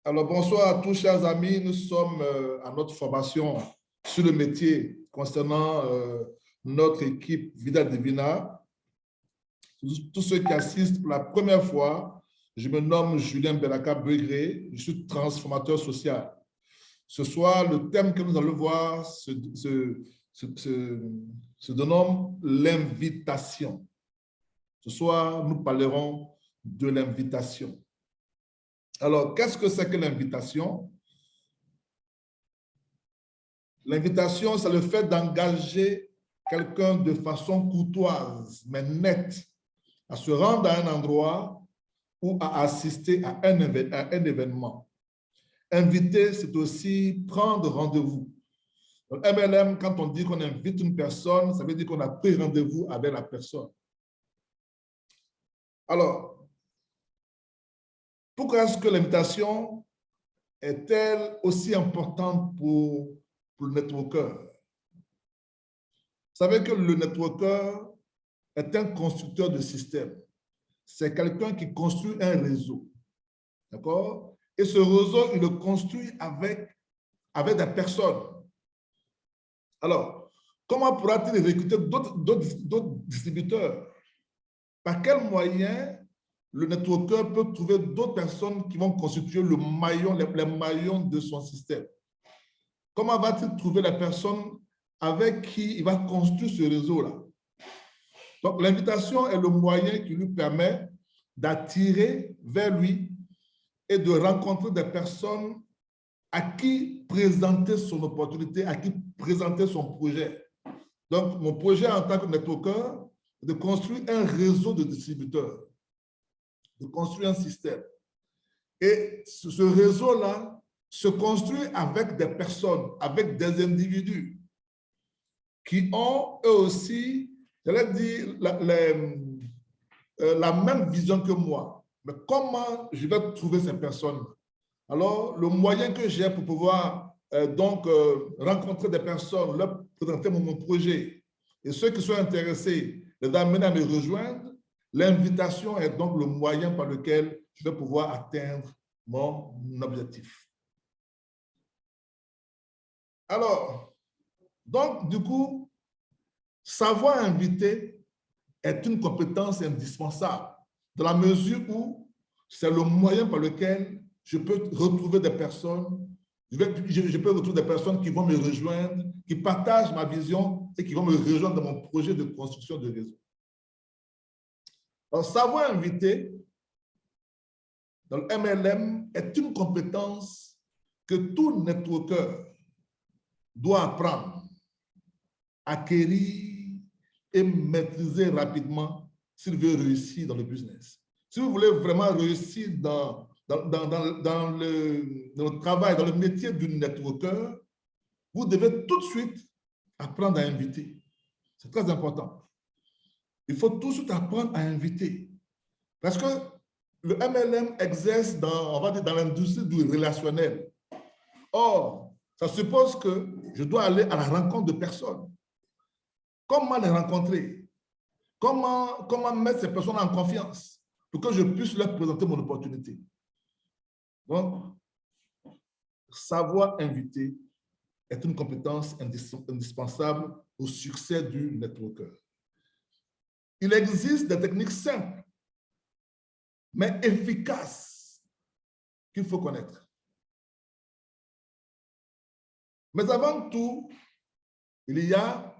Alors, bonsoir à tous, chers amis. Nous sommes à notre formation sur le métier concernant notre équipe Vida Divina. Tous ceux qui assistent pour la première fois, je me nomme Julien Belaka Begré, je suis transformateur social. Ce soir, le thème que nous allons voir se dénomme l'invitation. Ce soir, nous parlerons de l'invitation. Alors, qu'est-ce que c'est que l'invitation? L'invitation, c'est le fait d'engager quelqu'un de façon courtoise, mais nette, à se rendre à un endroit ou à assister à un événement. Inviter, c'est aussi prendre rendez-vous. Dans MLM, quand on dit qu'on invite une personne, ça veut dire qu'on a pris rendez-vous avec la personne. Alors, pourquoi est-ce que l'invitation est-elle aussi importante pour le networker? Vous savez que le networker est un constructeur de système. C'est quelqu'un qui construit un réseau. D'accord? Et ce réseau, il le construit avec des personnes. Alors, comment pourra-t-il recruter d'autres distributeurs? Par quel moyen le networker peut trouver d'autres personnes qui vont constituer les maillons de son système? Comment va-t-il trouver les personnes avec qui il va construire ce réseau-là? Donc, l'invitation est le moyen qui lui permet d'attirer vers lui et de rencontrer des personnes à qui présenter son opportunité, à qui présenter son projet. Donc, mon projet en tant que networker, c'est de construire un réseau de distributeurs, de construire un système. Et ce réseau-là se construit avec des personnes, avec des individus qui ont eux aussi, j'allais dire, la même vision que moi. Mais comment je vais trouver ces personnes? Alors, le moyen que j'ai pour pouvoir rencontrer des personnes, leur présenter mon projet, et ceux qui sont intéressés, les amener à me rejoindre, l'invitation est donc le moyen par lequel je vais pouvoir atteindre mon objectif. Alors, donc, du coup, savoir inviter est une compétence indispensable dans la mesure où c'est le moyen par lequel je peux retrouver des personnes, je peux retrouver des personnes qui vont me rejoindre, qui partagent ma vision et qui vont me rejoindre dans mon projet de construction de réseau. Alors, savoir inviter dans le MLM est une compétence que tout networker doit apprendre, acquérir et maîtriser rapidement s'il veut réussir dans le business. Si vous voulez vraiment réussir dans le travail, dans le métier du networker, vous devez tout de suite apprendre à inviter. C'est très important. Il faut tout de suite apprendre à inviter. Parce que le MLM exerce on va dire, dans l'industrie du relationnel. Or, ça suppose que je dois aller à la rencontre de personnes. Comment les rencontrer? Comment mettre ces personnes en confiance pour que je puisse leur présenter mon opportunité? Donc, savoir inviter est une compétence indispensable au succès du networker. Il existe des techniques simples, mais efficaces qu'il faut connaître. Mais avant tout, il y a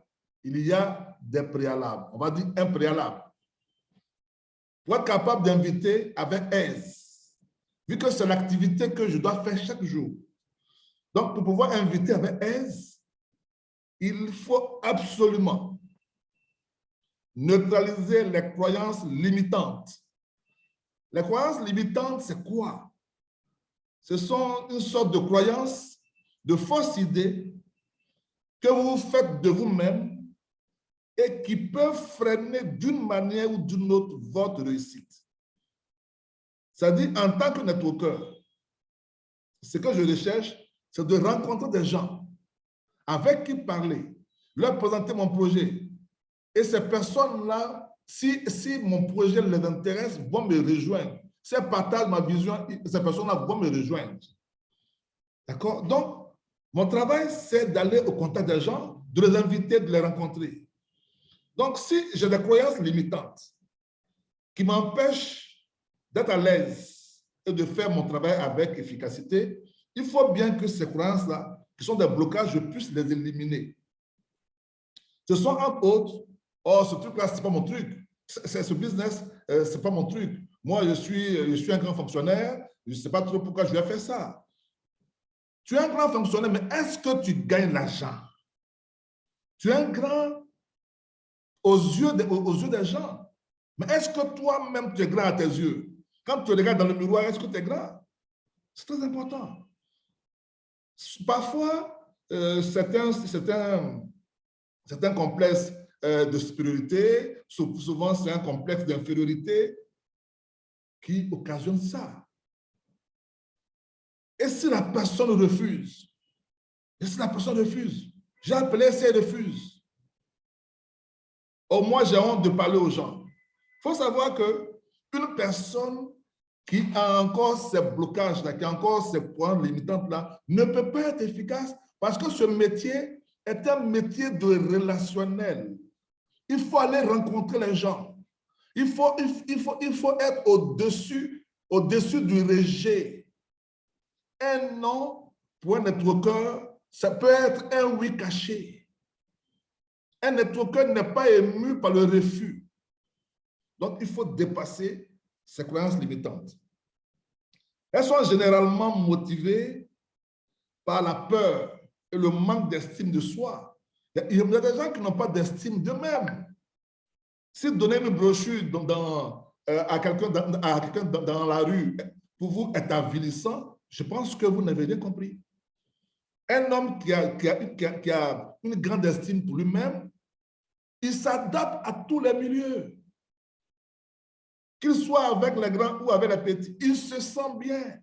des préalables. On va dire un préalable. Pour être capable d'inviter avec aise, vu que c'est l'activité que je dois faire chaque jour. Donc, pour pouvoir inviter avec aise, il faut absolument neutraliser les croyances limitantes. Les croyances limitantes, c'est quoi? Ce sont une sorte de croyances, de fausses idées que vous faites de vous-même et qui peuvent freiner d'une manière ou d'une autre votre réussite. C'est-à-dire, en tant que networker, ce que je recherche, c'est de rencontrer des gens avec qui parler, leur présenter mon projet. Et ces personnes-là, si mon projet les intéresse, vont me rejoindre. Si elles partagent ma vision, ces personnes-là vont me rejoindre. D'accord? Donc, mon travail, c'est d'aller au contact des gens, de les inviter, de les rencontrer. Donc, si j'ai des croyances limitantes qui m'empêchent d'être à l'aise et de faire mon travail avec efficacité, il faut bien que ces croyances-là, qui sont des blocages, je puisse les éliminer. Ce sont entre autres, oh, ce truc-là, ce n'est pas mon truc. Ce business, ce n'est pas mon truc. Moi, je suis un grand fonctionnaire, je ne sais pas trop pourquoi je vais faire ça. Tu es un grand fonctionnaire, mais est-ce que tu gagnes l'argent? Tu es un grand aux yeux des gens. Mais est-ce que toi-même, tu es grand à tes yeux? Quand tu regardes dans le miroir, est-ce que tu es grand? C'est très important. Parfois, certains complexes de supériorité, souvent c'est un complexe d'infériorité qui occasionne ça. Et si la personne refuse? Et si la personne refuse? J'ai appelé si elle refuse. Au moins, j'ai honte de parler aux gens. Il faut savoir qu'une personne qui a encore ces blocages-là, qui a encore ces points limitants-là, ne peut pas être efficace parce que ce métier est un métier de relationnel. Il faut aller rencontrer les gens. Il faut être au-dessus du rejet. Un non pour un networker, ça peut être un oui caché. Un networker n'est pas ému par le refus. Donc, il faut dépasser ces croyances limitantes. Elles sont généralement motivées par la peur et le manque d'estime de soi. Il y a des gens qui n'ont pas d'estime d'eux-mêmes. Si donner une brochure à quelqu'un dans la rue, pour vous, est avilissant, je pense que vous n'avez rien compris. Un homme qui a une grande estime pour lui-même, il s'adapte à tous les milieux. Qu'il soit avec les grands ou avec les petits, il se sent bien.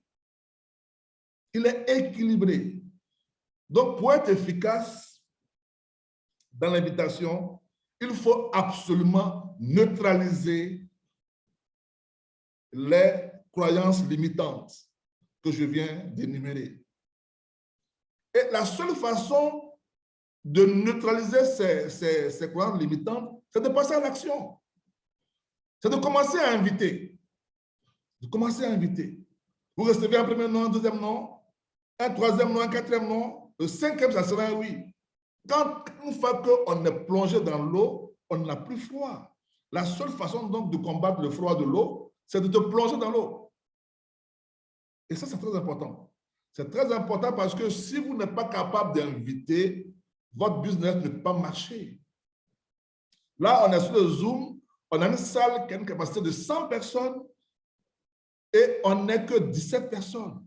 Il est équilibré. Donc, pour être efficace dans l'invitation, il faut absolument neutraliser les croyances limitantes que je viens d'énumérer. Et la seule façon de neutraliser ces croyances limitantes, c'est de passer à l'action. C'est de commencer à inviter. De commencer à inviter. Vous recevez un premier nom, un deuxième nom, un troisième nom, un quatrième nom, le cinquième, ça sera un oui. Quand une fois qu'on est plongé dans l'eau, on n'a plus froid. La seule façon donc de combattre le froid de l'eau, c'est de te plonger dans l'eau. Et ça, c'est très important. C'est très important parce que si vous n'êtes pas capable d'inviter, votre business ne peut pas marcher. Là, on est sur le Zoom, on a une salle qui a une capacité de 100 personnes et on n'est que 17 personnes.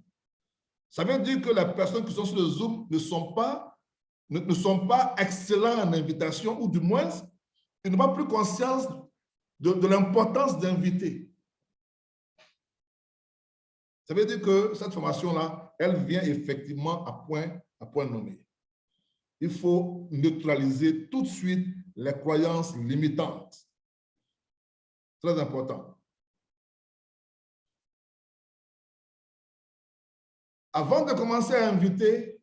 Ça veut dire que les personnes qui sont sur le Zoom ne sont pas excellents en invitation, ou du moins, ils n'ont pas plus conscience de l'importance d'inviter. Ça veut dire que cette formation-là, elle vient effectivement à point nommé. Il faut neutraliser tout de suite les croyances limitantes. Très important. Avant de commencer à inviter,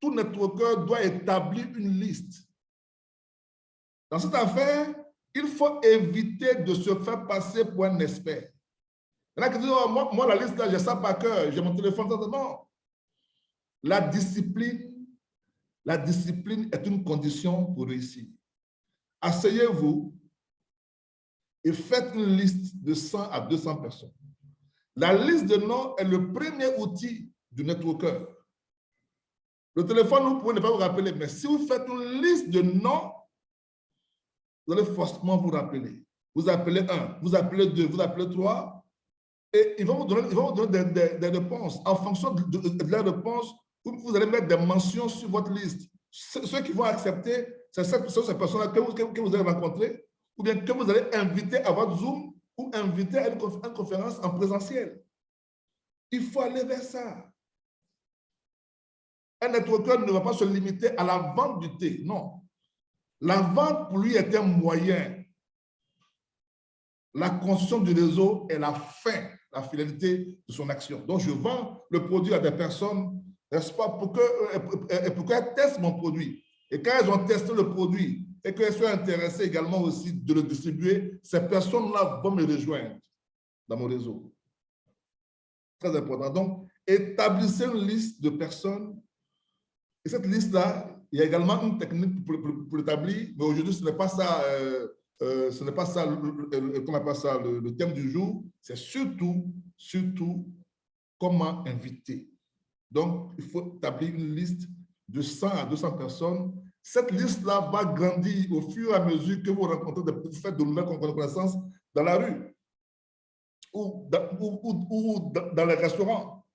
tout networker doit établir une liste. Dans cette affaire, il faut éviter de se faire passer pour un expert. Il y en a qui disent, oh, moi, la liste, là, j'ai ça par cœur, j'ai mon téléphone. Non. La discipline est une condition pour réussir. Asseyez-vous et faites une liste de 100 à 200 personnes. La liste de noms est le premier outil du networker. Le téléphone, vous pouvez ne pas vous rappeler, mais si vous faites une liste de noms, vous allez forcément vous rappeler. Vous appelez 1, vous appelez 2, vous appelez 3, et ils vont vous donner des réponses. En fonction de la réponse, vous allez mettre des mentions sur votre liste. Ceux qui vont accepter, c'est ces personnes-là que vous allez rencontrer, ou bien que vous allez inviter à votre Zoom, ou inviter à une conférence en présentiel. Il faut aller vers ça. Un networker ne va pas se limiter à la vente du thé, non. La vente, pour lui, est un moyen. la construction du réseau est la fin, la finalité de son action. Donc, je vends le produit à des personnes, n'est-ce pas, pour qu'elles testent mon produit. Et quand elles ont testé le produit et qu'elles soient intéressées également aussi de le distribuer, ces personnes-là vont me rejoindre dans mon réseau. Très important. Donc, établissez une liste de personnes. Et cette liste-là, il y a également une technique pour l'établir, mais aujourd'hui, ce n'est pas ça, ce n'est pas ça, qu'on appelle ça le thème du jour. C'est surtout comment inviter. Donc, il faut établir une liste de 100 à 200 personnes. Cette liste-là va grandir au fur et à mesure que vous rencontrez, vous faites de nouvelles connaissances dans la rue, ou dans les restaurants,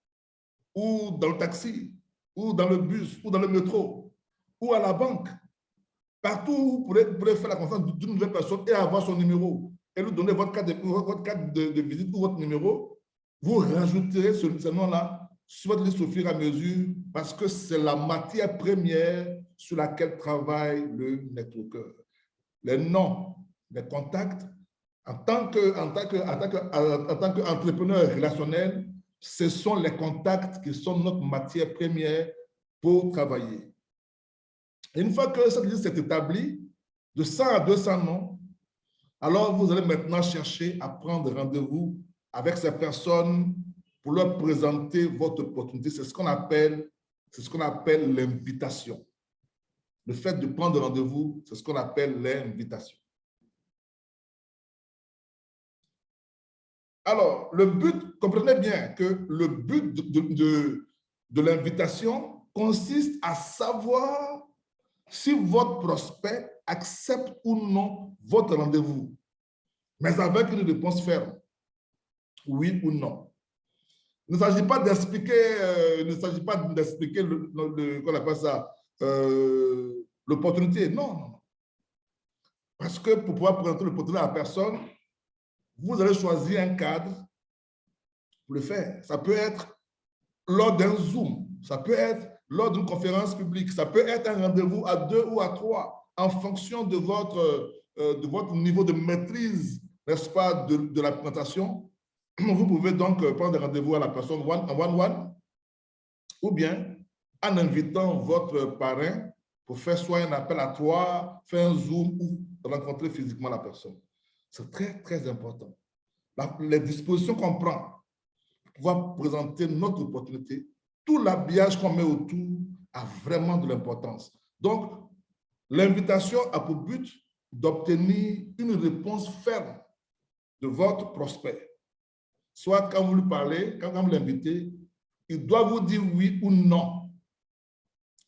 ou dans le taxi, ou dans le bus, ou dans le métro, ou à la banque. Partout où vous pourrez faire la connaissance d'une nouvelle personne et avoir son numéro, et lui donner votre carte de visite ou votre numéro, vous rajouterez ce nom-là sur votre liste au fur et à mesure, parce que c'est la matière première sur laquelle travaille le networker. Les noms, les contacts, en tant qu'entrepreneur relationnel, ce sont les contacts qui sont notre matière première pour travailler. Et une fois que cette liste est établie, de 100 à 200 noms, alors vous allez maintenant chercher à prendre rendez-vous avec ces personnes pour leur présenter votre opportunité. C'est ce qu'on appelle l'invitation. Le fait de prendre rendez-vous, c'est ce qu'on appelle l'invitation. Alors, le but, comprenez bien que le but de l'invitation consiste à savoir si votre prospect accepte ou non votre rendez-vous, mais avec une réponse ferme, oui ou non. Il ne s'agit pas d'expliquer, qu'on appelle ça, l'opportunité. Non, non. Parce que pour pouvoir présenter l'opportunité à la personne, vous allez choisir un cadre pour le faire. Ça peut être lors d'un Zoom, ça peut être lors d'une conférence publique, ça peut être un rendez-vous à 2 ou à 3, en fonction de votre niveau de maîtrise, n'est-ce pas, de la présentation. Vous pouvez donc prendre rendez-vous à la personne one-on-one, ou bien en invitant votre parrain pour faire soit un appel à 3, faire un Zoom ou rencontrer physiquement la personne. C'est très, très important. Les dispositions qu'on prend pour pouvoir présenter notre opportunité, tout l'habillage qu'on met autour a vraiment de l'importance. Donc, l'invitation a pour but d'obtenir une réponse ferme de votre prospect. Soit quand vous lui parlez, quand vous l'invitez, il doit vous dire oui ou non,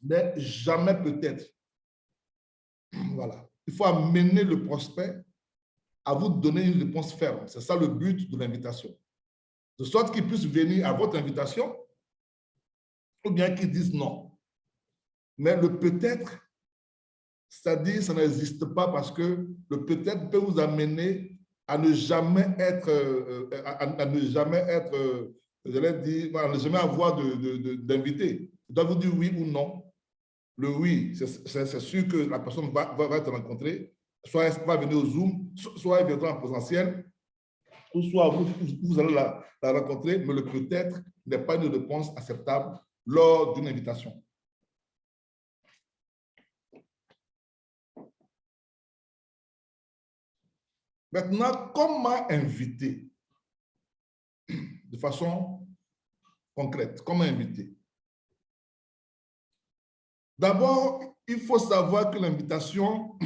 mais jamais peut-être. Voilà. Il faut amener le prospect à vous donner une réponse ferme. C'est ça le but de l'invitation. De sorte qu'il puisse venir à votre invitation ou bien qu'il dise non. Mais le peut-être, c'est-à-dire ça n'existe pas parce que le peut-être peut vous amener à ne jamais être, j'allais dire, à ne jamais avoir d'invité. Il doit vous dire oui ou non. Le oui, c'est sûr que la personne va te rencontrer, soit elle va venir au Zoom, soit elle viendra en présentiel, ou soit vous allez la rencontrer, mais le peut-être n'est pas une réponse acceptable lors d'une invitation. Maintenant, comment inviter de façon concrète? Comment inviter? D'abord, il faut savoir que l'invitation,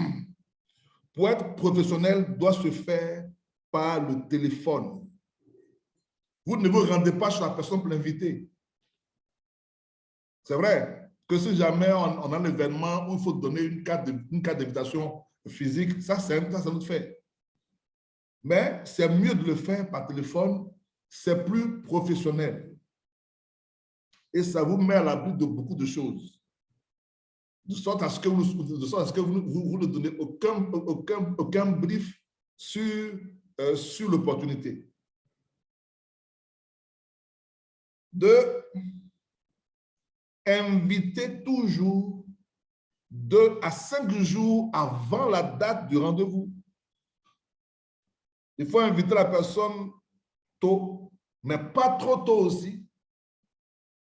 pour être professionnelle, doit se faire par le téléphone. Vous ne vous rendez pas chez la personne pour l'inviter. C'est vrai que si jamais on a un événement où il faut donner une carte d'invitation physique, ça c'est notre fait. Mais c'est mieux de le faire par téléphone, c'est plus professionnel. Et ça vous met à l'abri de beaucoup de choses. De sorte à ce que vous ne donnez aucun brief sur l'opportunité. De inviter toujours 2 à 5 jours avant la date du rendez-vous. Il faut inviter la personne tôt, mais pas trop tôt aussi,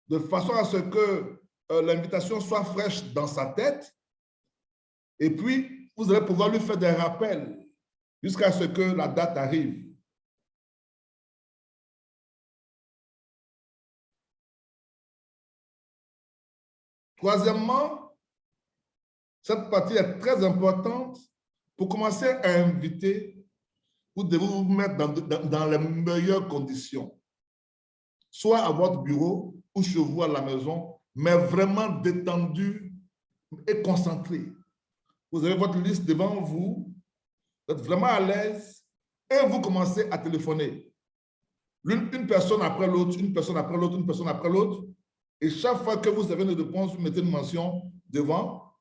de façon à ce que l'invitation soit fraîche dans sa tête. Et puis, vous allez pouvoir lui faire des rappels jusqu'à ce que la date arrive. Troisièmement, cette partie est très importante. Pour commencer à inviter, vous devez vous mettre dans les meilleures conditions. Soit à votre bureau ou chez vous à la maison, mais vraiment détendu et concentré. Vous avez votre liste devant vous, vous êtes vraiment à l'aise et vous commencez à téléphoner. Une personne après l'autre, une personne après l'autre, une personne après l'autre. Et chaque fois que vous avez une réponse, vous mettez une mention devant,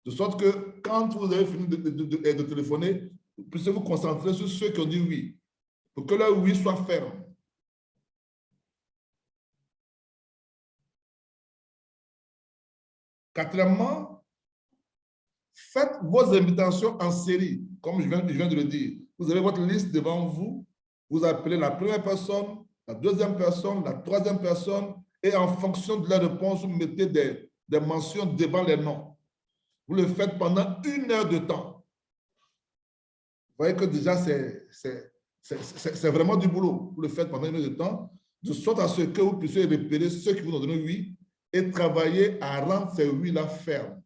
de sorte que quand vous avez fini de téléphoner, vous puissiez vous concentrer sur ceux qui ont dit oui, pour que leur oui soit ferme. Quatrièmement, faites vos invitations en série, comme je viens de le dire. Vous avez votre liste devant vous, vous appelez la première personne, la deuxième personne, la troisième personne, et en fonction de la réponse, vous mettez des mentions devant les noms. Vous le faites pendant 1 heure de temps. Vous voyez que déjà, c'est vraiment du boulot. Vous le faites pendant 1 heure de temps, de sorte à ce que vous puissiez repérer ceux qui vous ont donné oui et travailler à rendre ces oui-là fermes.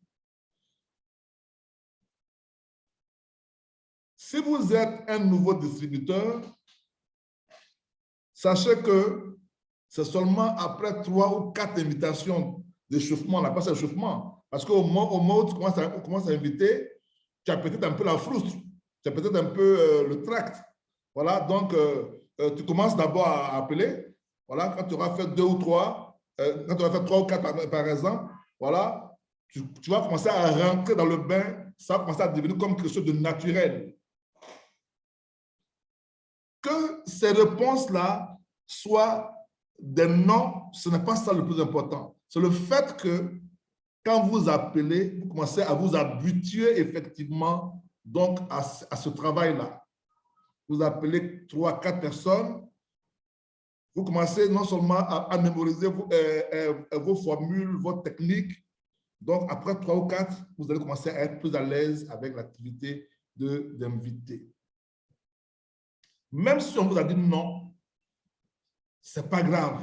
Si vous êtes un nouveau distributeur, sachez que c'est seulement après 3 ou 4 invitations d'échauffement, on appelle ça échauffement, parce qu'au moment où tu commences à inviter, tu as peut-être un peu la frustre, tu as peut-être un peu le tract. Voilà, donc tu commences d'abord à appeler. Voilà, quand tu auras fait 2 ou 3, quand tu auras fait 3 ou 4 par exemple, voilà, tu vas commencer à rentrer dans le bain, ça va commencer à devenir comme quelque chose de naturel. Que ces réponses-là soient des noms, ce n'est pas ça le plus important. C'est le fait que quand vous appelez, vous commencez à vous habituer effectivement donc à ce travail-là. Vous appelez 3, 4 personnes, vous commencez non seulement à mémoriser vos formules, vos techniques. Donc, après 3 ou 4, vous allez commencer à être plus à l'aise avec l'activité d'inviter. Même si on vous a dit non, ce n'est pas grave.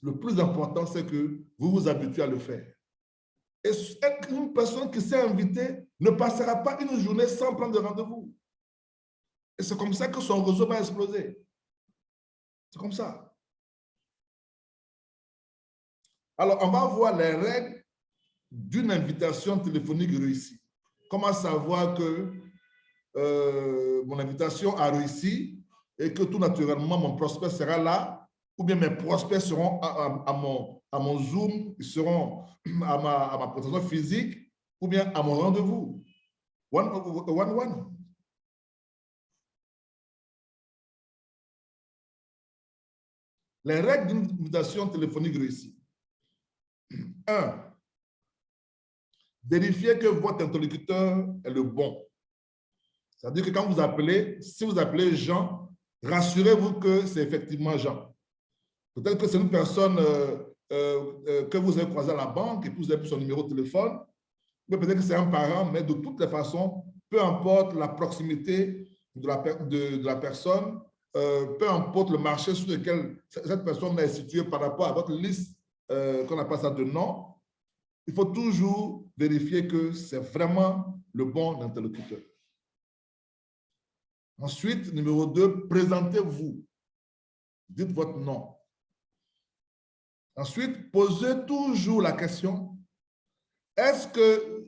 Le plus important, c'est que vous vous habituez à le faire. Et une personne qui s'est invitée ne passera pas une journée sans prendre de rendez-vous. Et c'est comme ça que son réseau va exploser. C'est comme ça. Alors, on va voir les règles d'une invitation téléphonique réussie. Comment savoir que mon invitation a réussi et que tout naturellement, mon prospect sera là, ou bien mes prospects seront à mon Zoom, ils seront à ma présentation physique, ou bien à mon rendez-vous. One. Les règles d'une invitation téléphonique réussie. 1. Vérifiez que votre interlocuteur est le bon. C'est-à-dire que quand vous appelez, si vous appelez Jean, rassurez-vous que c'est effectivement Jean. Peut-être que c'est une personne que vous avez croisée à la banque et puis vous avez pris son numéro de téléphone. Mais peut-être que c'est un parent, mais de toutes les façons, peu importe la proximité de la personne, peu importe le marché sur lequel cette personne est située par rapport à votre liste qu'on appelle ça de nom, il faut toujours vérifier que c'est vraiment le bon interlocuteur. Ensuite, numéro 2, présentez-vous. Dites votre nom. Ensuite, posez toujours la question, est-ce que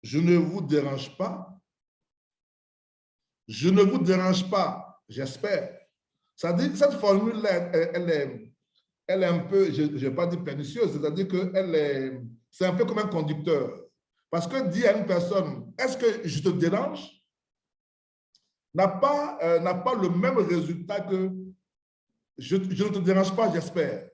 je ne vous dérange pas? Je ne vous dérange pas, j'espère. Ça dit, cette formule-là, elle est un peu, je ne vais pas dire pernicieuse, c'est-à-dire que c'est un peu comme un conducteur. Parce que dire à une personne, est-ce que je te dérange? N'a pas le même résultat que je ne te dérange pas, j'espère.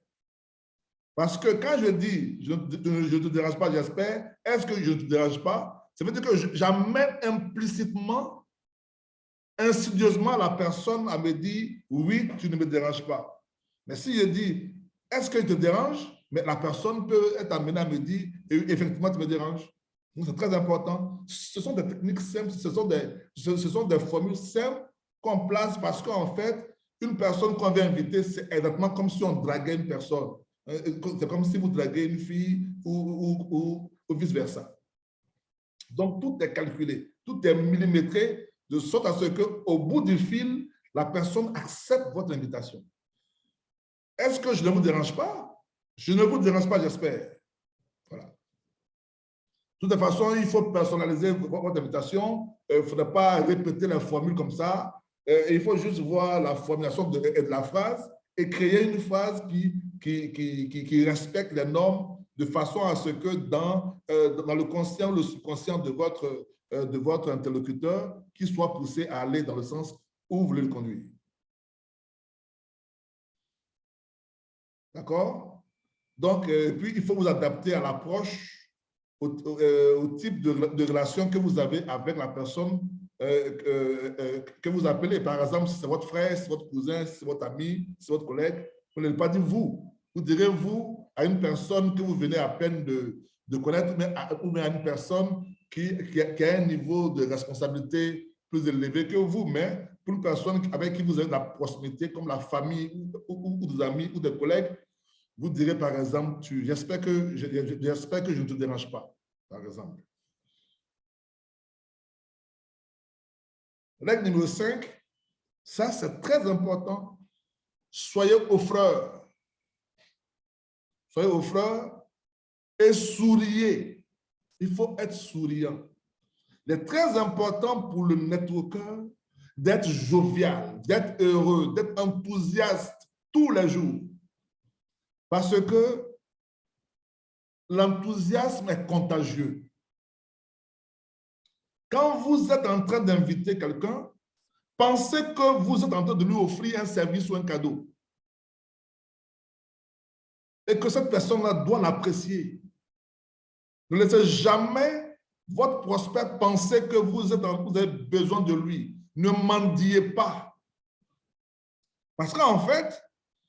Parce que quand je dis je ne te dérange pas, j'espère, est-ce que je ne te dérange pas? Ça veut dire que j'amène implicitement insidieusement la personne à me dire, oui, tu ne me déranges pas. Mais si je dis, est-ce qu'il te dérange? Mais la personne peut être amenée à me dire, effectivement, tu me déranges. Donc, c'est très important. Ce sont des techniques simples, ce sont des formules simples qu'on place parce qu'en fait, une personne qu'on vient inviter, c'est exactement comme si on draguait une personne. C'est comme si vous draguez une fille ou vice-versa. Donc, tout est calculé, tout est millimétré de sorte à ce qu'au bout du fil, la personne accepte votre invitation. Est-ce que je ne vous dérange pas? Je ne vous dérange pas, j'espère. Voilà. De toute façon, il faut personnaliser votre invitation. Il ne faudrait pas répéter la formule comme ça. Il faut juste voir la formulation de la phrase et créer une phrase qui respecte les normes de façon à ce que dans le conscient ou le subconscient de votre interlocuteur, qu'il soit poussé à aller dans le sens où vous voulez le conduire. D'accord? Donc, puis il faut vous adapter à l'approche, au type de relation que vous avez avec la personne que vous appelez. Par exemple, si c'est votre frère, si c'est votre cousin, si c'est votre ami, si c'est votre collègue, vous n'allez pas dire vous. Vous direz vous à une personne que vous venez à peine de connaître ou bien à une personne qui a un niveau de responsabilité plus élevé que vous. Mais pour une personne avec qui vous avez de la proximité, comme la famille ou des amis ou des collègues, vous direz par exemple, j'espère que je ne te dérange pas, par exemple. Règle numéro 5, ça c'est très important. Soyez offreur. Soyez offreur et souriez. Il faut être souriant. Il est très important pour le networker d'être jovial, d'être heureux, d'être enthousiaste tous les jours. Parce que l'enthousiasme est contagieux. Quand vous êtes en train d'inviter quelqu'un, pensez que vous êtes en train de lui offrir un service ou un cadeau. Et que cette personne-là doit l'apprécier. Ne laissez jamais votre prospect penser que vous avez besoin de lui. Ne mendiez pas. Parce qu'en fait,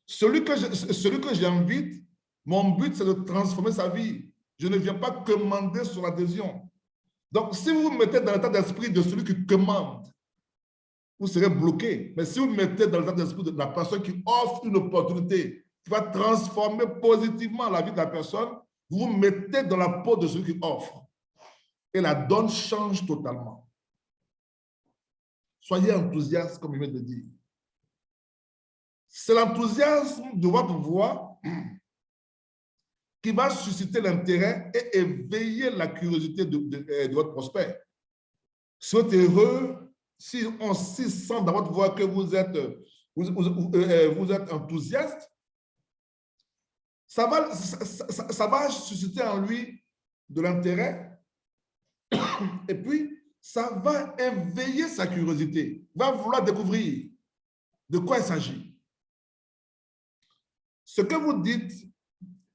celui que j'invite, mon but, c'est de transformer sa vie. Je ne viens pas commander son adhésion. Donc, si vous vous mettez dans l'état d'esprit de celui qui commande, vous serez bloqué. Mais si vous mettez dans l'état d'esprit de la personne qui offre une opportunité, qui va transformer positivement la vie de la personne, vous vous mettez dans la peau de celui qui offre. Et la donne change totalement. Soyez enthousiaste, comme il vient de dire. C'est l'enthousiasme de votre voix qui va susciter l'intérêt et éveiller la curiosité de votre prospect. Soyez heureux si on sent dans votre voix que vous êtes enthousiaste. Ça va susciter en lui de l'intérêt et puis ça va éveiller sa curiosité. Il va vouloir découvrir de quoi il s'agit. Ce que vous dites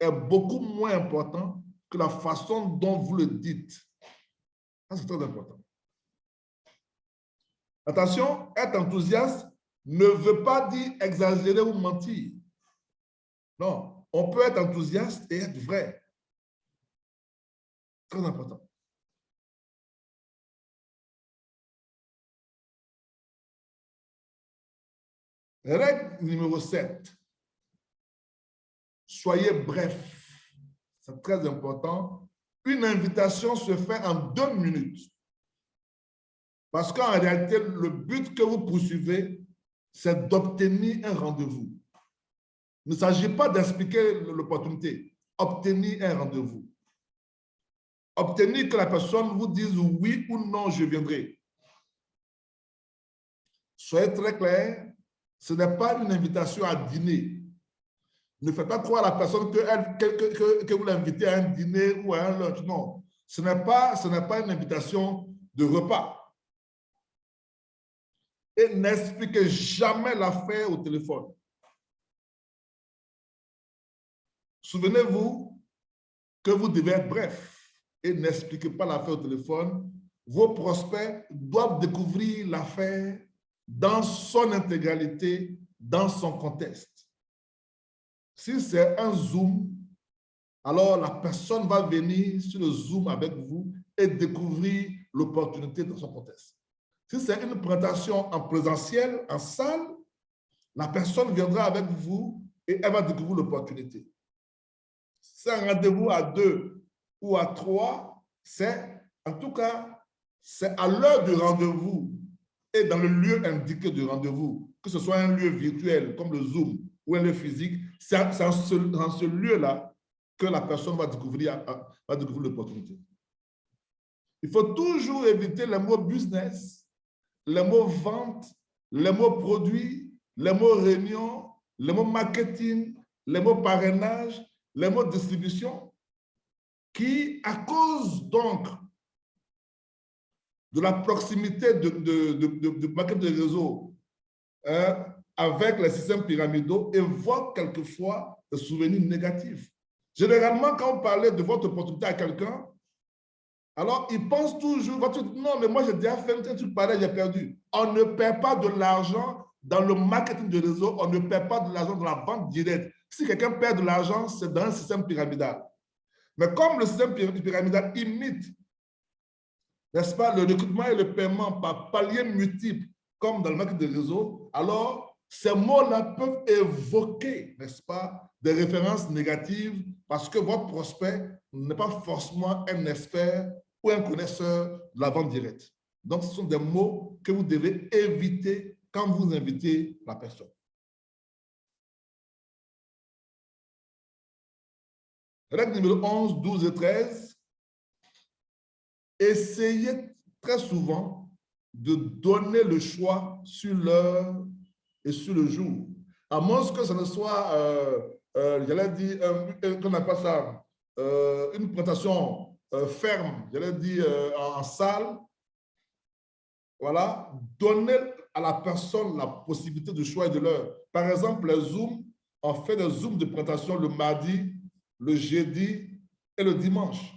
est beaucoup moins important que la façon dont vous le dites. Ça, c'est très important. Attention, être enthousiaste ne veut pas dire exagérer ou mentir. Non, on peut être enthousiaste et être vrai. Très important. Règle numéro 7. Soyez bref. C'est très important. Une invitation se fait en 2 minutes. Parce qu'en réalité, le but que vous poursuivez, c'est d'obtenir un rendez-vous. Il ne s'agit pas d'expliquer l'opportunité. Obtenir un rendez-vous. Obtenir que la personne vous dise oui ou non, je viendrai. Soyez très clair, ce n'est pas une invitation à dîner. Ne faites pas croire à la personne que vous l'invitez à un dîner ou à un lunch. Non, ce n'est pas une invitation de repas. Et n'expliquez jamais l'affaire au téléphone. Souvenez-vous que vous devez être bref et n'expliquez pas l'affaire au téléphone. Vos prospects doivent découvrir l'affaire dans son intégralité, dans son contexte. Si c'est un Zoom, alors la personne va venir sur le Zoom avec vous et découvrir l'opportunité dans son contexte. Si c'est une présentation en présentiel, en salle, la personne viendra avec vous et elle va découvrir l'opportunité. C'est un rendez-vous à 2 ou à 3, c'est, en tout cas, c'est à l'heure du rendez-vous et dans le lieu indiqué du rendez-vous, que ce soit un lieu virtuel comme le Zoom ou un lieu physique, c'est dans ce lieu-là que la personne va découvrir l'opportunité. Il faut toujours éviter les mots business, les mots vente, les mots produit, les mots réunion, les mots marketing, les mots parrainage, les mots distribution, qui, à cause donc de la proximité de marketing de réseau avec les systèmes pyramidaux, évoquent quelquefois des souvenirs négatifs. Généralement, quand on parlait de votre opportunité à quelqu'un, alors il pense toujours, non, mais moi j'ai déjà fait un truc pareil, j'ai perdu. On ne perd pas de l'argent dans le marketing de réseau, on ne perd pas de l'argent dans la vente directe. Si quelqu'un perd de l'argent, c'est dans un système pyramidal. Mais comme le système pyramidal imite, n'est-ce pas, le recrutement et le paiement par paliers multiples, comme dans le marketing de réseau, alors ces mots-là peuvent évoquer, n'est-ce pas, des références négatives parce que votre prospect n'est pas forcément un expert ou un connaisseur de la vente directe. Donc, ce sont des mots que vous devez éviter quand vous invitez la personne. Règle numéro 11, 12 et 13. Essayez très souvent de donner le choix sur l'heure et sur le jour. À moins que ce ne soit, j'allais dire, qu'on appelle ça, une présentation ferme, j'allais dire en salle. Voilà, donner à la personne la possibilité de choix et de l'heure. Par exemple, les Zooms, on fait des Zooms de présentation le mardi, le jeudi et le dimanche.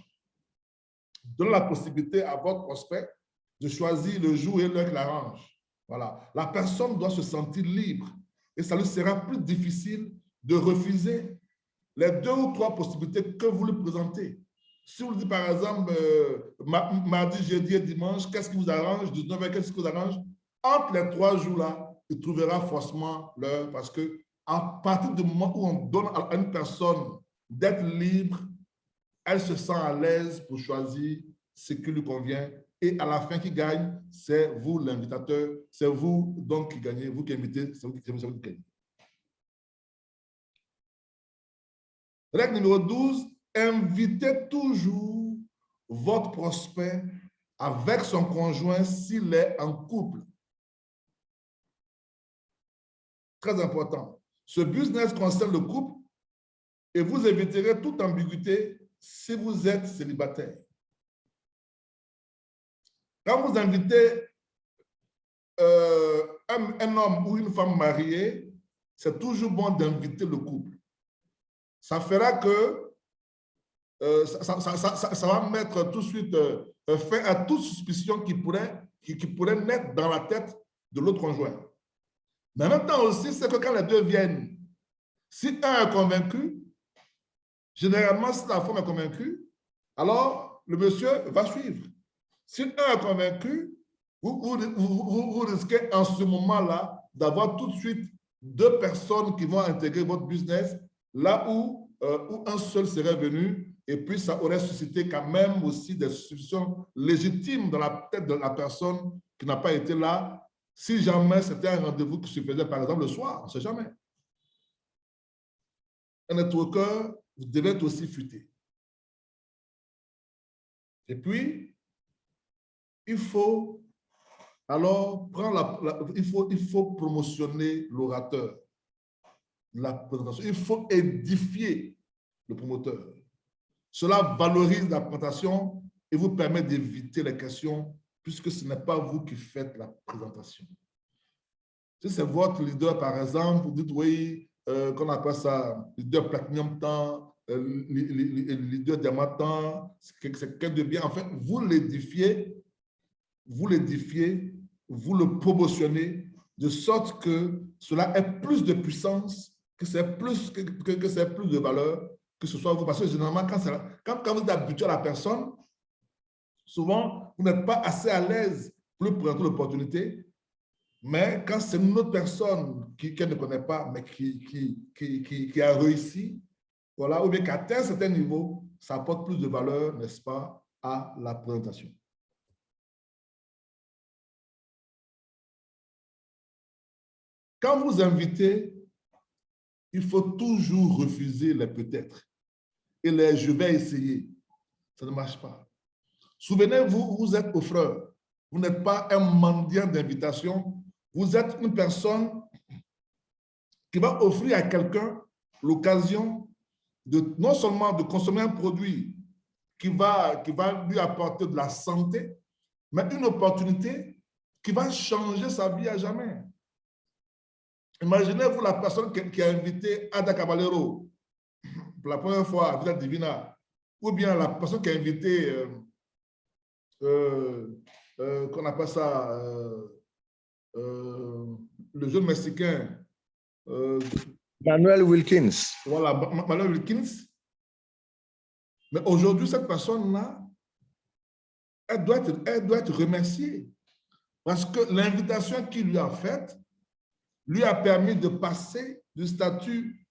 Donnez la possibilité à votre prospect de choisir le jour et l'heure qui l'arrange. Voilà. La personne doit se sentir libre et ça lui sera plus difficile de refuser les 2 ou 3 possibilités que vous lui présentez. Si vous dites par exemple mardi, jeudi et dimanche, qu'est-ce qui vous arrange? 19h, qu'est-ce qui vous arrange? Entre les 3 jours-là, il trouvera forcément l'heure parce que à partir du moment où on donne à une personne d'être libre, elle se sent à l'aise pour choisir ce qui lui convient. Et à la fin, qui gagne, c'est vous, l'invitateur. C'est vous, donc, qui gagnez. Vous qui invitez, c'est vous qui gagnez. Règle numéro 12, invitez toujours votre prospect avec son conjoint s'il est en couple. Très important. Ce business concerne le couple et vous éviterez toute ambiguïté si vous êtes célibataire. Quand vous invitez un homme ou une femme mariée, c'est toujours bon d'inviter le couple. Ça fera que ça va mettre tout de suite fin à toute suspicion qui pourrait naître dans la tête de l'autre conjoint. Mais en même temps aussi, c'est que quand les 2 viennent, si un est convaincu, généralement, si la femme est convaincue, alors le monsieur va suivre. Si un est convaincu, vous risquez en ce moment-là d'avoir tout de suite 2 personnes qui vont intégrer votre business là où un seul serait venu et puis ça aurait suscité quand même aussi des suspicions légitimes dans la tête de la personne qui n'a pas été là si jamais c'était un rendez-vous qui se faisait par exemple le soir, on ne sait jamais. Un networker, vous devez être aussi futé. Et puis, il faut alors il faut promotionner l'orateur, la présentation. Il faut édifier le promoteur. Cela valorise la présentation et vous permet d'éviter les questions puisque ce n'est pas vous qui faites la présentation. Si c'est votre leader, par exemple, vous dites oui, qu'on appelle ça leader platinum temps, leader diamant temps, c'est quelqu'un de bien. En fait, vous l'édifiez, vous le promotionnez de sorte que cela ait plus de puissance, que c'est plus, que c'est plus de valeur, que ce soit vous. Parce que généralement, quand vous êtes habitué à la personne, souvent, vous n'êtes pas assez à l'aise pour lui présenter l'opportunité. Mais quand c'est une autre personne qu'elle ne connaît pas, mais qui a réussi, voilà, ou bien qui atteint un certain niveau, ça apporte plus de valeur, n'est-ce pas, à la présentation. Quand vous invitez, il faut toujours refuser les peut-être et les je vais essayer. Ça ne marche pas. Souvenez-vous, vous êtes offreur. Vous n'êtes pas un mendiant d'invitation. Vous êtes une personne qui va offrir à quelqu'un l'occasion de non seulement de consommer un produit qui va lui apporter de la santé, mais une opportunité qui va changer sa vie à jamais. Imaginez-vous la personne qui a invité Ada Caballero pour la première fois à Villa Divina, ou bien la personne qui a invité, qu'on appelle ça, le jeune mexicain. Manuel Wilkins. Voilà, Manuel Wilkins. Mais aujourd'hui, cette personne-là, elle doit être remerciée. Parce que l'invitation qu'il lui a faite lui a permis de passer du statut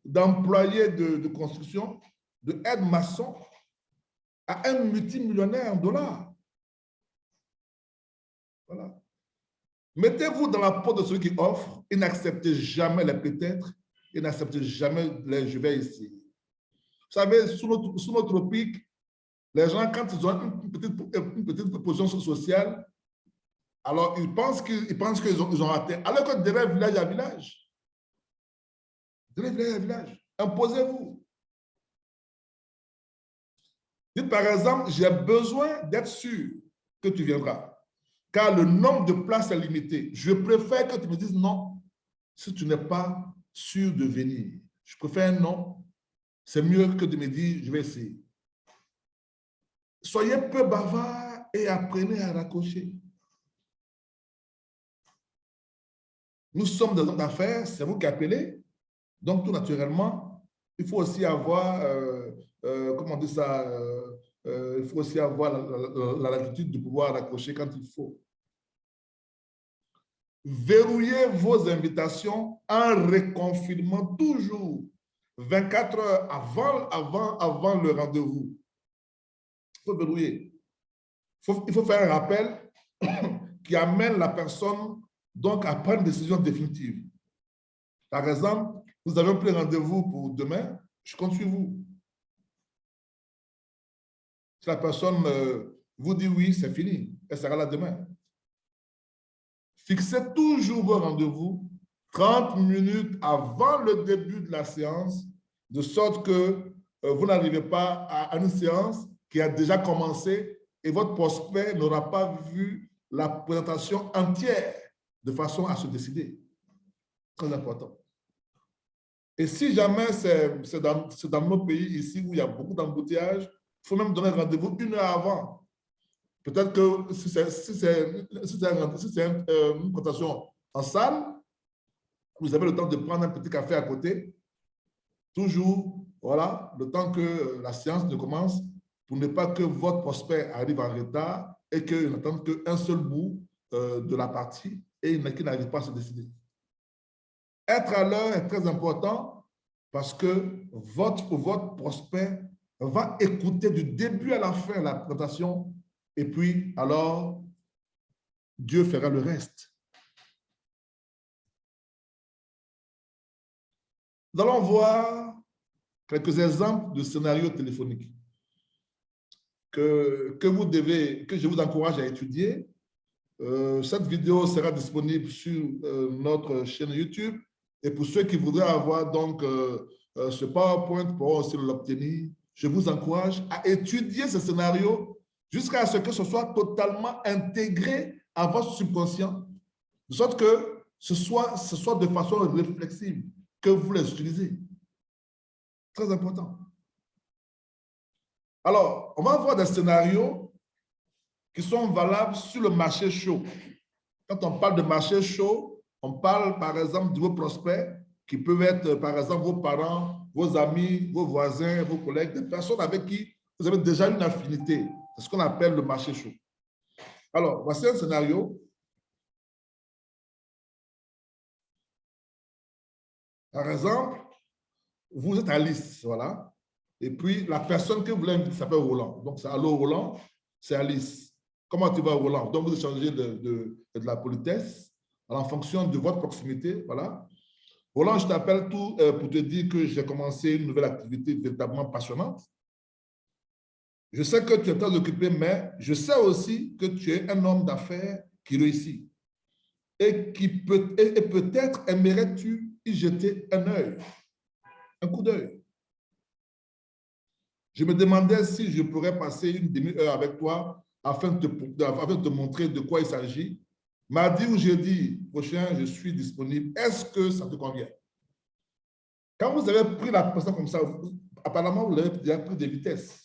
d'employé de construction, de aide-maçon, à un multimillionnaire en dollars. Voilà. Mettez-vous dans la peau de celui qui offre et n'acceptez jamais les peut-être et n'acceptez jamais les je vais essayer. Vous savez, sous nos tropiques, les gens, quand ils ont une petite position sociale, alors ils pensent qu'ils ont atteint. Alors que derrière village à village, imposez-vous. Dites par exemple, j'ai besoin d'être sûr que tu viendras. Car le nombre de places est limité. Je préfère que tu me dises non si tu n'es pas sûr de venir. Je préfère un non. C'est mieux que de me dire je vais essayer. Soyez peu bavard et apprenez à raccrocher. Nous sommes des hommes d'affaires, c'est vous qui appelez. Donc, tout naturellement, il faut aussi avoir, comment on dit ça, il faut aussi avoir la latitude de pouvoir raccrocher quand il faut. Verrouillez vos invitations en reconfirmant toujours 24 heures avant le rendez-vous. Il faut verrouiller. Il faut faire un rappel qui amène la personne donc à prendre une décision définitive. Par exemple, vous avez pris rendez-vous pour demain, je compte sur vous. Si la personne vous dit oui, c'est fini, elle sera là demain. Fixez toujours vos rendez-vous 30 minutes avant le début de la séance, de sorte que vous n'arrivez pas à une séance qui a déjà commencé et votre prospect n'aura pas vu la présentation entière de façon à se décider. Très important. Et si jamais c'est dans nos pays ici où il y a beaucoup d'embouteillages, il faut même donner rendez-vous 1 heure avant. Peut-être que si c'est une cotation en salle, vous avez le temps de prendre un petit café à côté, toujours, voilà, le temps que la séance ne commence, pour ne pas que votre prospect arrive en retard et qu'il n'attende qu'un seul bout de la partie et qu'il n'arrive pas à se décider. Être à l'heure est très important parce que votre prospect va écouter du début à la fin la présentation et puis alors Dieu fera le reste. Nous allons voir quelques exemples de scénarios téléphoniques que je vous encourage à étudier. Cette vidéo sera disponible sur notre chaîne YouTube. Et pour ceux qui voudraient avoir donc ce PowerPoint pour aussi l'obtenir, je vous encourage à étudier ce scénario jusqu'à ce que ce soit totalement intégré à votre subconscient, de sorte que ce soit de façon réflexive que vous les utilisez. Très important. Alors, on va voir des scénarios qui sont valables sur le marché chaud. Quand on parle de marché chaud, on parle par exemple de vos prospects qui peuvent être par exemple vos parents, vos amis, vos voisins, vos collègues, des personnes avec qui vous avez déjà une affinité. C'est ce qu'on appelle le marché chaud. Alors, voici un scénario. Par exemple, vous êtes à Alice, voilà. Et puis, la personne que vous voulez inviter s'appelle Roland. Donc, c'est allô Roland, c'est Alice. Comment tu vas, Roland? Donc, vous échangez de la politesse en fonction de votre proximité, voilà. Roland, je t'appelle tout pour te dire que j'ai commencé une nouvelle activité véritablement passionnante. Je sais que tu es très occupé, mais je sais aussi que tu es un homme d'affaires qui réussit. Et peut-être aimerais-tu y jeter un œil, un coup d'œil. Je me demandais si je pourrais passer une demi-heure avec toi afin de te montrer de quoi il s'agit. Mardi ou jeudi prochain, je suis disponible. Est-ce que ça te convient? Quand vous avez pris la personne comme ça, apparemment, vous l'avez déjà pris de vitesse.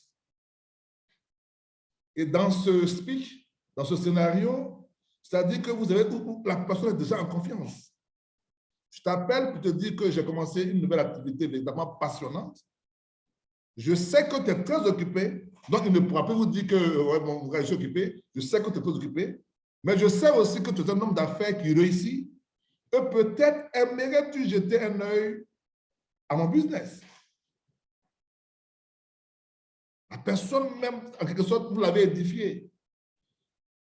Et dans ce speech, dans ce scénario, c'est-à-dire que la personne est déjà en confiance. Je t'appelle pour te dire que j'ai commencé une nouvelle activité véritablement passionnante. Je sais que tu es très occupé, donc il ne pourra pas vous dire que ouais, bon, je suis occupé. Je sais que tu es très occupé, mais je sais aussi que tu es un homme d'affaires qui réussit. Et peut-être aimerais-tu jeter un œil à mon business. La personne même, en quelque sorte, vous l'avez édifié.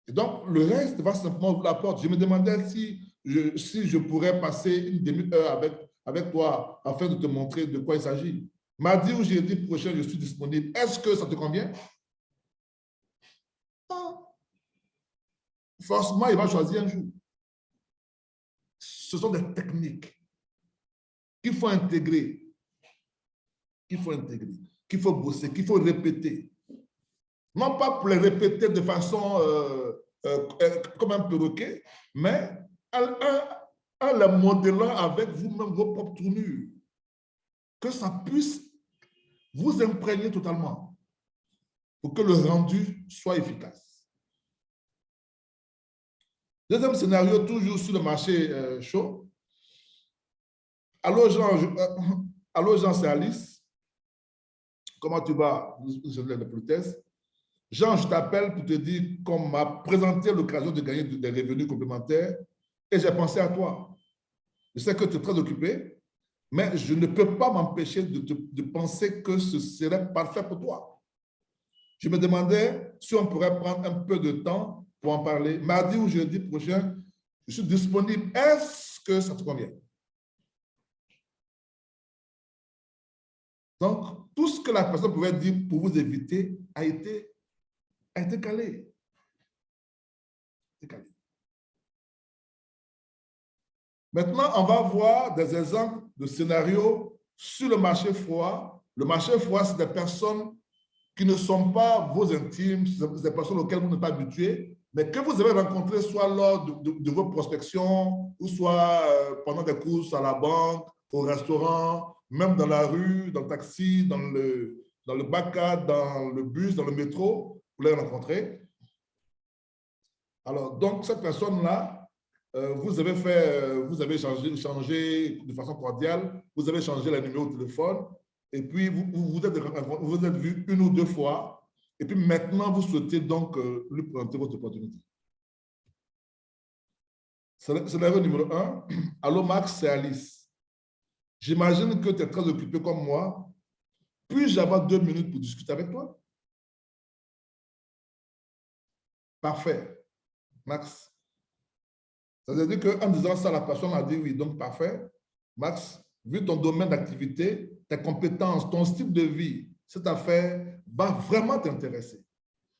Et donc, le reste va simplement vous l'apporter. Je me demandais si je pourrais passer une demi-heure avec toi afin de te montrer de quoi il s'agit. Mardi ou jeudi prochain, je suis disponible. Est-ce que ça te convient? Non. Forcément, il va choisir un jour. Ce sont des techniques qu'il faut intégrer, qu'il faut bosser, qu'il faut répéter. Non pas pour les répéter de façon comme un perroquet, mais en les modelant avec vous-même vos propres tournures. Que ça puisse vous imprégner totalement pour que le rendu soit efficace. Deuxième scénario, toujours sur le marché chaud. Allô Jean, c'est Alice. Comment tu vas? Je l'ai de politesse. Jean, je t'appelle pour te dire qu'on m'a présenté l'occasion de gagner des revenus complémentaires et j'ai pensé à toi. Je sais que tu es très occupé, mais je ne peux pas m'empêcher de penser que ce serait parfait pour toi. Je me demandais si on pourrait prendre un peu de temps pour en parler. Mardi ou jeudi prochain, je suis disponible. Est-ce que ça te convient? Donc, tout ce que la personne pouvait dire pour vous éviter a été calé. Maintenant, on va voir des exemples de scénarios sur le marché froid. Le marché froid, c'est des personnes qui ne sont pas vos intimes, c'est des personnes auxquelles vous n'êtes pas habitué, mais que vous avez rencontrées soit lors de vos prospections, ou soit pendant des courses à la banque, au restaurant, même dans la rue, dans le taxi, dans le bac-à, dans le bus, dans le métro, vous l'avez rencontrée. Alors, donc, cette personne-là, vous avez échangé de façon cordiale, vous avez changé le numéro de téléphone, et puis vous êtes vu une ou deux fois, et puis maintenant, vous souhaitez donc lui présenter votre opportunité. Scénario numéro 1. Allô Max, c'est Alice. J'imagine que tu es très occupé comme moi. Puis-je avoir 2 minutes pour discuter avec toi? Parfait. Max. Ça veut dire qu'en disant ça, la personne a dit oui, donc parfait. Max, vu ton domaine d'activité, tes compétences, ton style de vie, cette affaire va vraiment t'intéresser.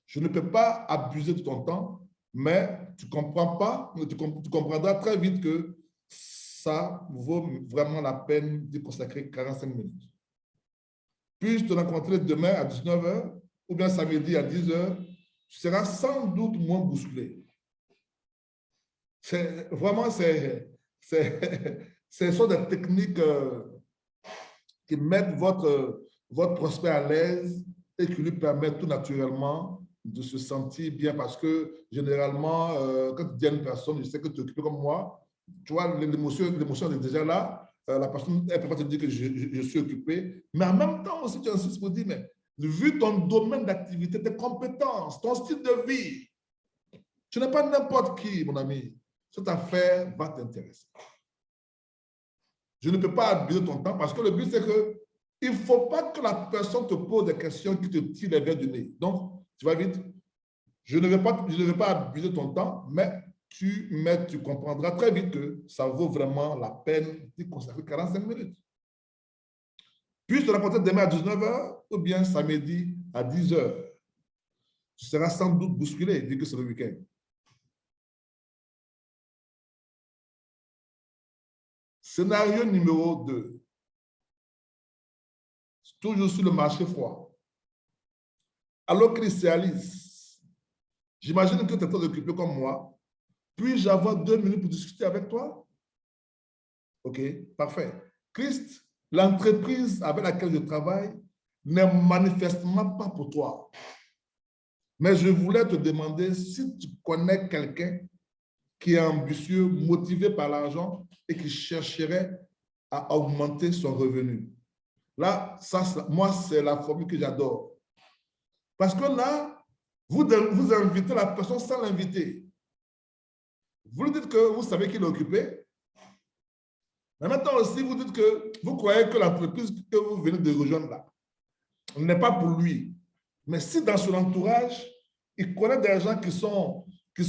Je ne peux pas abuser de ton temps, mais tu comprendras très vite que ça vaut vraiment la peine de consacrer 45 minutes. Puis-je te rencontrer demain à 19 h ou bien samedi à 10 h, tu seras sans doute moins bousculé. Vraiment, ce sont des techniques qui mettent votre prospect à l'aise et qui lui permettent tout naturellement de se sentir bien parce que généralement, quand tu dis à une personne, je sais que tu es occupé comme moi, tu vois, l'émotion est déjà là. La personne, elle peut pas te dire que je suis occupé. Mais en même temps aussi, tu insistes pour dire, mais vu ton domaine d'activité, tes compétences, ton style de vie, tu n'es pas n'importe qui, mon ami. Cette affaire va t'intéresser. Je ne peux pas abuser ton temps parce que le but, c'est que il ne faut pas que la personne te pose des questions qui te tirent les verres du nez. Donc, tu vas vite. Je ne vais pas abuser ton temps, mais tu comprendras très vite que ça vaut vraiment la peine d'y consacrer 45 minutes. Puis, je te rapporter demain à 19h ou bien samedi à 10h. Tu seras sans doute bousculé vu que c'est le week-end. Scénario numéro 2. Toujours sur le marché froid. Alors, Alice, j'imagine que tu es très occupé comme moi. Puis-je avoir 2 minutes pour discuter avec toi? OK, parfait. Christ, l'entreprise avec laquelle je travaille n'est manifestement pas pour toi. Mais je voulais te demander si tu connais quelqu'un qui est ambitieux, motivé par l'argent et qui chercherait à augmenter son revenu. Là, moi, c'est la formule que j'adore. Parce que là, vous invitez la personne sans l'inviter. Vous lui dites que vous savez qu'il est occupé. Mais maintenant aussi, vous dites que vous croyez que l'entreprise que vous venez de rejoindre là n'est pas pour lui. Mais si dans son entourage, il connaît des gens qui sont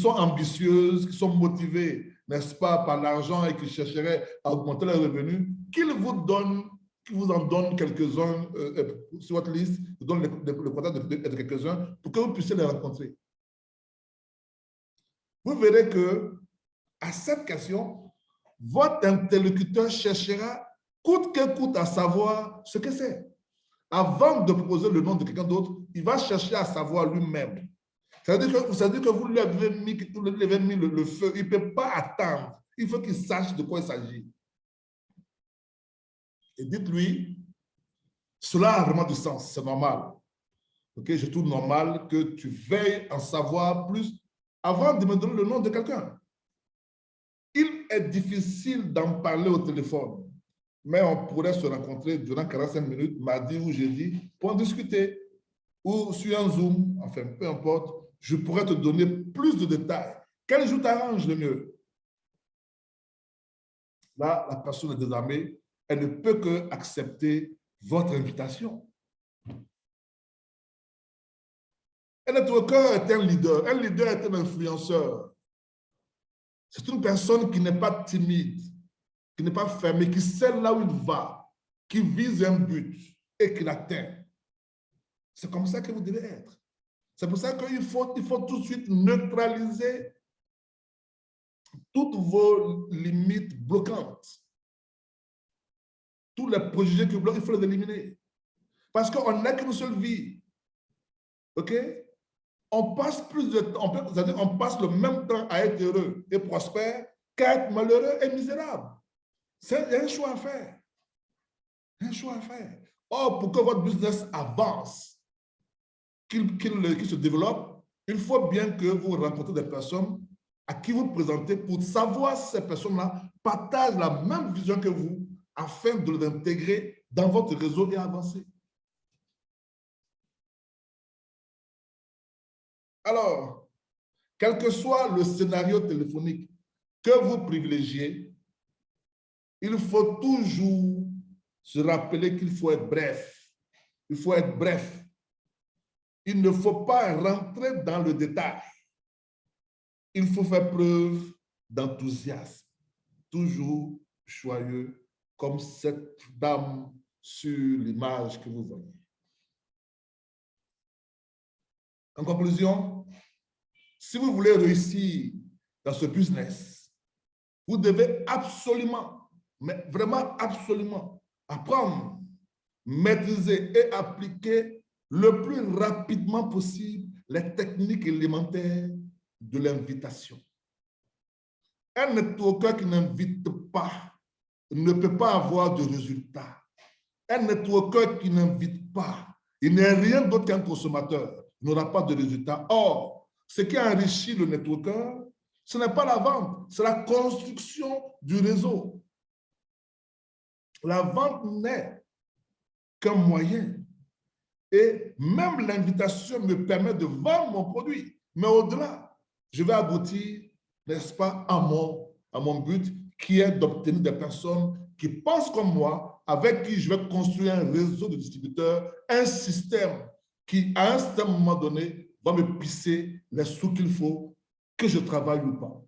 ambitieuses, qui sont motivés, n'est-ce pas, par l'argent et qui chercheraient à augmenter leurs revenus, qu'il vous en donne quelques-uns sur votre liste, vous donne le contact de quelques-uns pour que vous puissiez les rencontrer. Vous verrez que à cette question, votre interlocuteur cherchera coûte que coûte à savoir ce que c'est. Avant de proposer le nom de quelqu'un d'autre, il va chercher à savoir lui-même. C'est-à-dire que vous lui avez mis le feu. Il ne peut pas attendre. Il faut qu'il sache de quoi il s'agit. Et dites-lui, cela a vraiment du sens, c'est normal. Okay? Je trouve normal que tu veilles en savoir plus avant de me donner le nom de quelqu'un. Il est difficile d'en parler au téléphone, mais on pourrait se rencontrer durant 45 minutes, mardi ou jeudi, pour en discuter. Ou sur un Zoom, enfin, peu importe, je pourrais te donner plus de détails. Quel jour t'arrange le mieux? Là, la personne est désarmée, elle ne peut qu'accepter votre invitation. Un networker est un leader. Un leader est un influenceur. C'est une personne qui n'est pas timide, qui n'est pas fermée, qui sait là où il va, qui vise un but et qui l'atteint. C'est comme ça que vous devez être. C'est pour ça qu'il faut tout de suite neutraliser toutes vos limites bloquantes. Tous les préjugés qui bloquent, il faut les éliminer. Parce qu'on n'a qu'une seule vie. OK? On passe plus de temps, on passe le même temps à être heureux et prospère qu'à être malheureux et misérable. C'est un choix à faire. Un choix à faire. Or, pour que votre business avance, qu'il se développe, il faut bien que vous rencontrez des personnes à qui vous présentez pour savoir si ces personnes-là partagent la même vision que vous afin de les intégrer dans votre réseau et avancer. Alors, quel que soit le scénario téléphonique que vous privilégiez, il faut toujours se rappeler qu'il faut être bref. Il faut être bref. Il ne faut pas rentrer dans le détail. Il faut faire preuve d'enthousiasme. Toujours joyeux, comme cette dame sur l'image que vous voyez. En conclusion, si vous voulez réussir dans ce business, vous devez absolument, mais vraiment absolument, apprendre, maîtriser et appliquer le plus rapidement possible les techniques élémentaires de l'invitation. Un networker qui n'invite pas ne peut pas avoir de résultat. Un networker qui n'invite pas, il n'est rien d'autre qu'un consommateur, n'aura pas de résultat. Or, ce qui enrichit le networker, Ce n'est pas la vente, c'est la construction du réseau. La vente n'est qu'un moyen. Et même l'invitation me permet de vendre mon produit. Mais au-delà, je vais aboutir, n'est-ce pas, à mon but, qui est d'obtenir des personnes qui pensent comme moi, avec qui je vais construire un réseau de distributeurs, un système qui, à un certain moment donné, va me pisser les sous qu'il faut, que je travaille ou pas.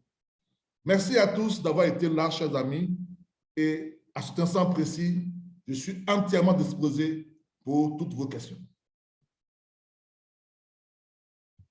Merci à tous d'avoir été là, chers amis. Et à cet instant précis, je suis entièrement disposé pour toutes vos questions.